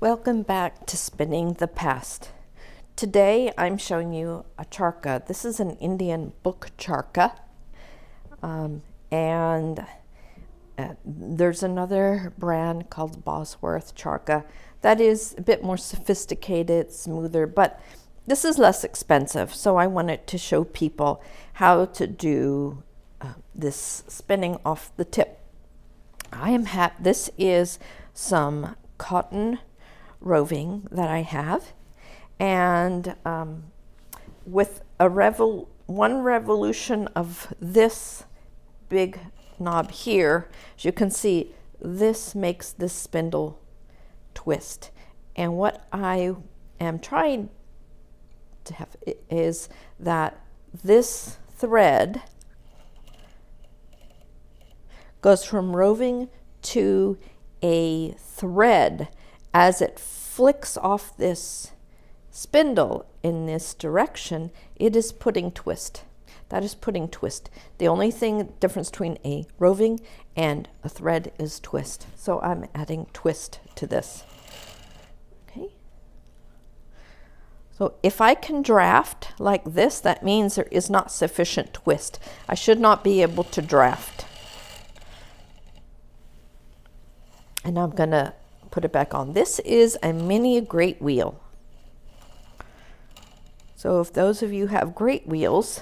Welcome back to Spinning the Past. Today I'm showing you a charka. This is an Indian book charka. And there's another brand called Bosworth Charka that is a bit more sophisticated, smoother, but this is less expensive. So I wanted to show people how to do this spinning off the tip. This is some cotton roving that I have, and with one revolution of this big knob here, as you can see, this makes this spindle twist. And what I am trying to have is that this thread goes from roving to a thread as it flicks off this spindle in this direction. It is putting twist. That is putting twist. The only difference between a roving and a thread is twist. So I'm adding twist to this. Okay. So if I can draft like this, that means there is not sufficient twist. I should not be able to draft. And I'm going to put it back on. This is a mini great wheel. So if those of you have great wheels,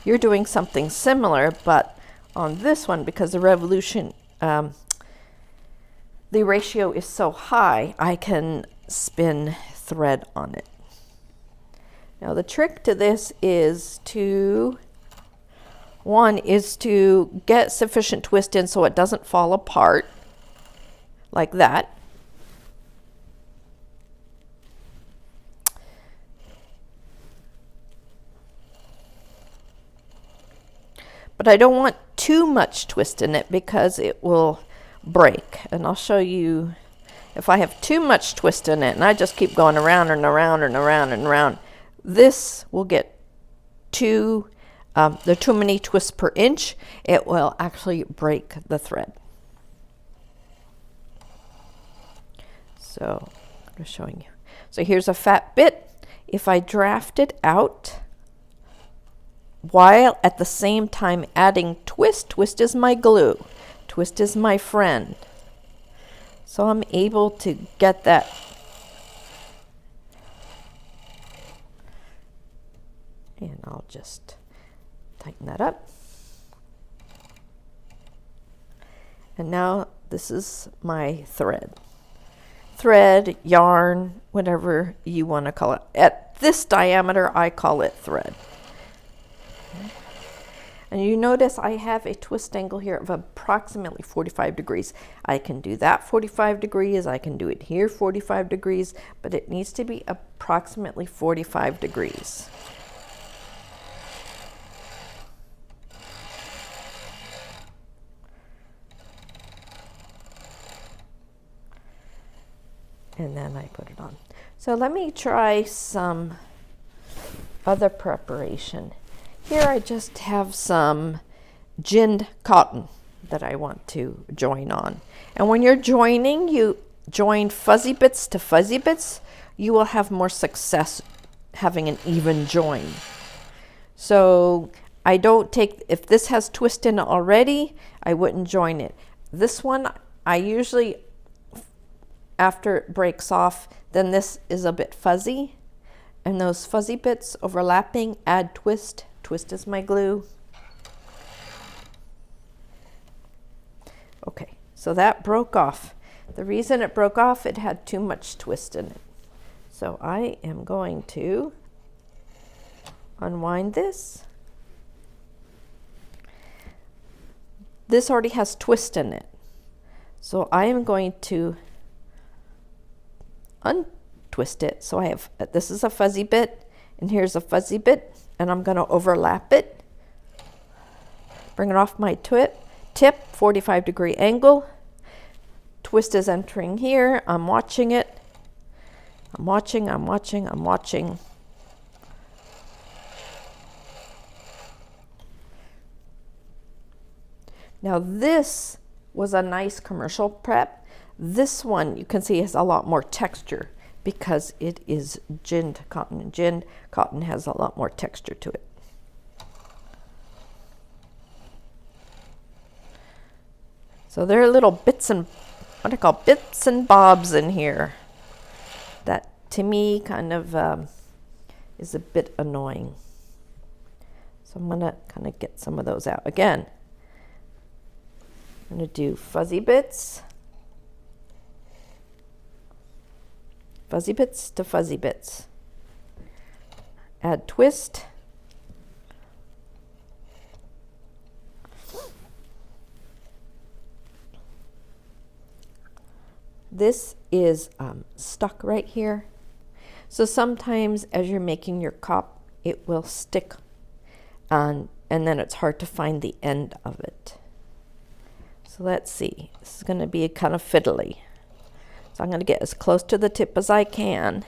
you're doing something similar, but on this one, because the revolution, the ratio is so high, I can spin thread on it. Now the trick to this is to get sufficient twist in so it doesn't fall apart like that. But I don't want too much twist in it because it will break. And I'll show you if I have too much twist in it and I just keep going around and around and around and around, this will get there are too many twists per inch. It will actually break the thread. So I'm just showing you. So here's a fat bit. If I draft it out, while at the same time adding twist is my glue, twist is my friend. So I'm able to get that. And I'll just tighten that up. And now this is my thread. Thread, yarn, whatever you want to call it. At this diameter, I call it thread. And you notice I have a twist angle here of approximately 45 degrees. I can do that 45 degrees, I can do it here 45 degrees, but it needs to be approximately 45 degrees. And then I put it on. So let me try some other preparation. Here I just have some ginned cotton that I want to join on. And when you're joining, you join fuzzy bits to fuzzy bits, you will have more success having an even join. So I don't take, if this has twist in it already, I wouldn't join it. This one, I usually, after it breaks off, then this is a bit fuzzy. And those fuzzy bits overlapping add twist. Twist is my glue. Okay, so that broke off. The reason it broke off, it had too much twist in it. So I am going to unwind this. This already has twist in it. So I am going to untwist it. So I have, this is a fuzzy bit, and here's a fuzzy bit. And I'm going to overlap it, bring it off my tip, 45-degree angle. Twist is entering here. I'm watching it. I'm watching. Now this was a nice commercial prep. This one you can see has a lot more texture because it is ginned cotton, and ginned cotton has a lot more texture to it. So there are little bits and what I call bits and bobs in here that to me kind of is a bit annoying. So I'm gonna kind of get some of those out. Again, I'm gonna do fuzzy bits to fuzzy bits. Add twist. This is stuck right here. So sometimes as you're making your cup, it will stick on, and then it's hard to find the end of it. So let's see. This is going to be kind of fiddly. So I'm going to get as close to the tip as I can.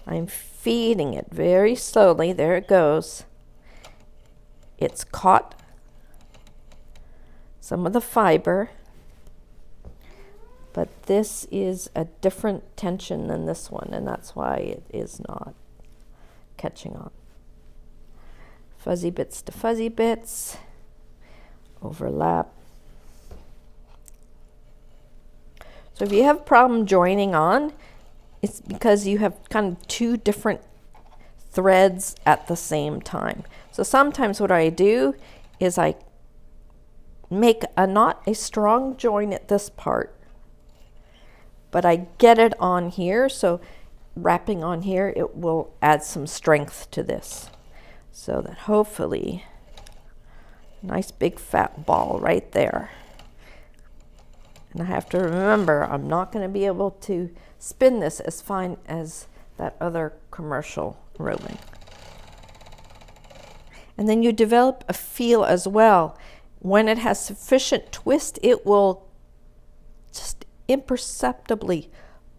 I'm feeding it very slowly. There it goes. It's caught some of the fiber, but this is a different tension than this one, and that's why it is not catching on. Fuzzy bits to fuzzy bits, overlap. So if you have a problem joining on, it's because you have kind of two different threads at the same time. So sometimes what I do is I make not a strong join at this part, but I get it on here, so wrapping on here, it will add some strength to this. So that hopefully, nice big fat ball right there. And I have to remember, I'm not going to be able to spin this as fine as that other commercial roving. And then you develop a feel as well. When it has sufficient twist, it will just imperceptibly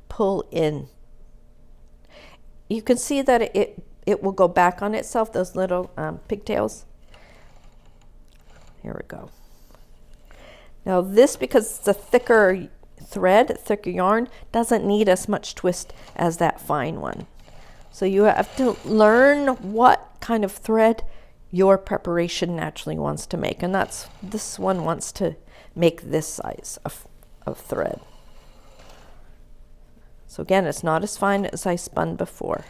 pull in. You can see that it will go back on itself, those little pigtails. Here we go. Now this, because it's a thicker thread, thicker yarn, doesn't need as much twist as that fine one. So you have to learn what kind of thread your preparation naturally wants to make. And that's, this one wants to make this size of thread. So again, it's not as fine as I spun before.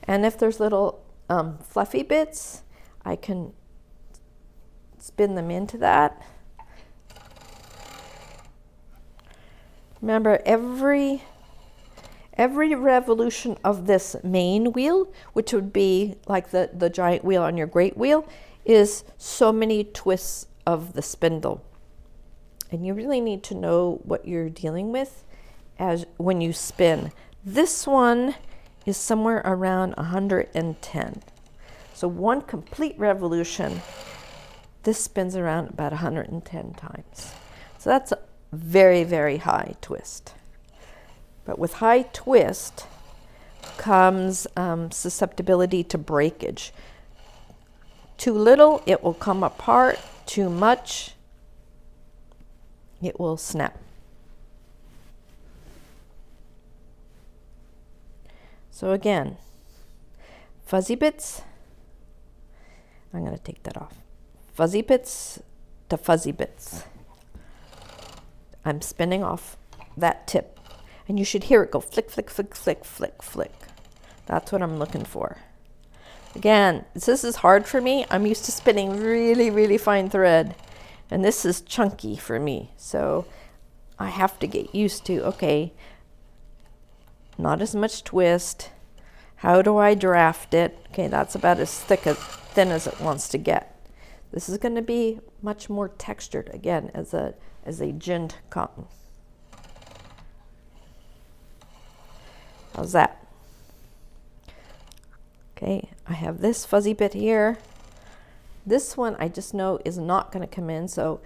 And if there's little fluffy bits, I can spin them into that. Remember, every revolution of this main wheel, which would be like the giant wheel on your great wheel, is so many twists of the spindle. And you really need to know what you're dealing with as when you spin. This one is somewhere around 110. So one complete revolution, this spins around about 110 times. So that's a very, very high twist. But with high twist comes susceptibility to breakage. Too little, it will come apart. Too much, it will snap. So again, fuzzy bits. I'm going to take that off. Fuzzy bits to fuzzy bits. I'm spinning off that tip. And you should hear it go flick, flick, flick, flick, flick, flick. That's what I'm looking for. Again, this is hard for me. I'm used to spinning really, really fine thread. And this is chunky for me. So I have to get used to, okay, not as much twist. How do I draft it? Okay, that's about as thin as it wants to get. This is going to be much more textured, again, as a ginned cotton. How's that? Okay, I have this fuzzy bit here. This one I just know is not going to come in, so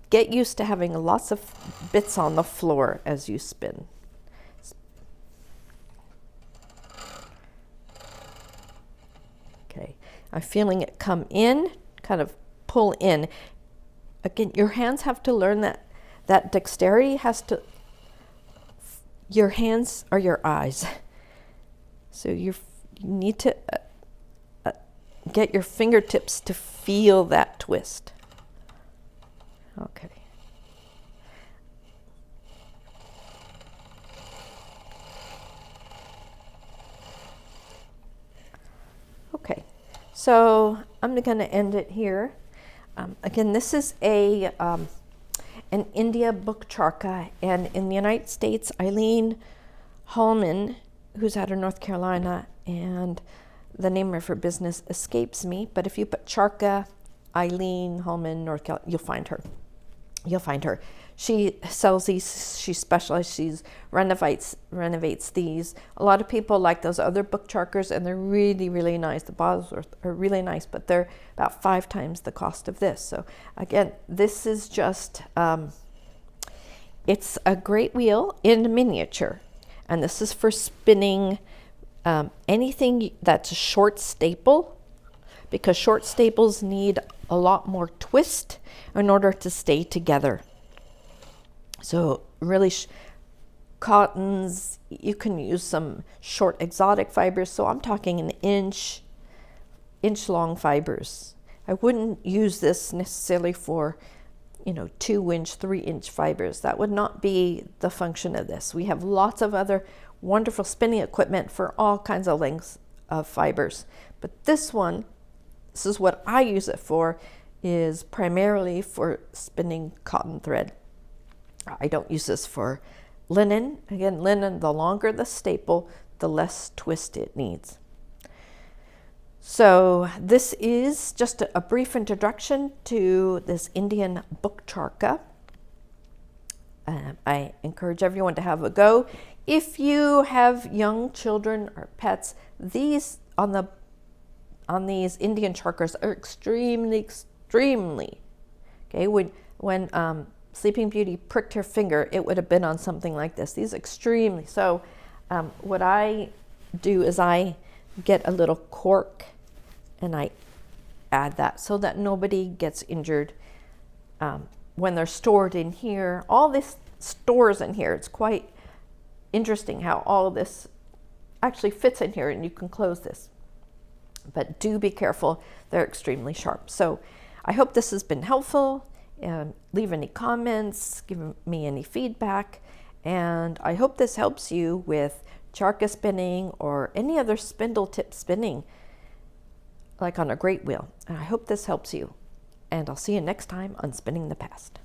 get used to having lots of bits on the floor as you spin. Okay, I'm feeling it come in, kind of pull in. Again, your hands have to learn that dexterity has to, your hands are your eyes. So you need to get your fingertips to feel that twist. Okay. Okay, so I'm going to end it here. Again, this is an India book charka, and in the United States, Eileen Hallman, who's out of North Carolina, and the name of her business escapes me, but if you put Charka, Eileen Hallman, North Carolina, you'll find her. You'll find her. She sells these, she specializes, she renovates these. A lot of people like those other book charkers, and they're really, really nice. The Bosworth are really nice, but they're about 5 times the cost of this. So again, this is just, it's a great wheel in miniature. And this is for spinning anything that's a short staple, because short staples need a lot more twist in order to stay together. So really cottons, you can use some short exotic fibers. So I'm talking an inch long fibers. I wouldn't use this necessarily for, 2-inch, 3-inch fibers. That would not be the function of this. We have lots of other wonderful spinning equipment for all kinds of lengths of fibers. But this is what I use it for, is primarily for spinning cotton thread. I don't use this for linen. Again, linen, the longer the staple, the less twist it needs. So this is just a brief introduction to this Indian book charka. I encourage everyone to have a go. If you have young children or pets, these on these Indian charkers are extremely. Okay, when Sleeping Beauty pricked her finger, it would have been on something like this. These extremely. So what I do is I get a little cork and I add that so that nobody gets injured when they're stored in here. All this stores in here. It's quite interesting how all of this actually fits in here, and you can close this. But do be careful. They're extremely sharp. So I hope this has been helpful. Leave any comments, give me any feedback, and I hope this helps you with charka spinning or any other spindle tip spinning, like on a great wheel. And I hope this helps you, and I'll see you next time on Spinning the Past.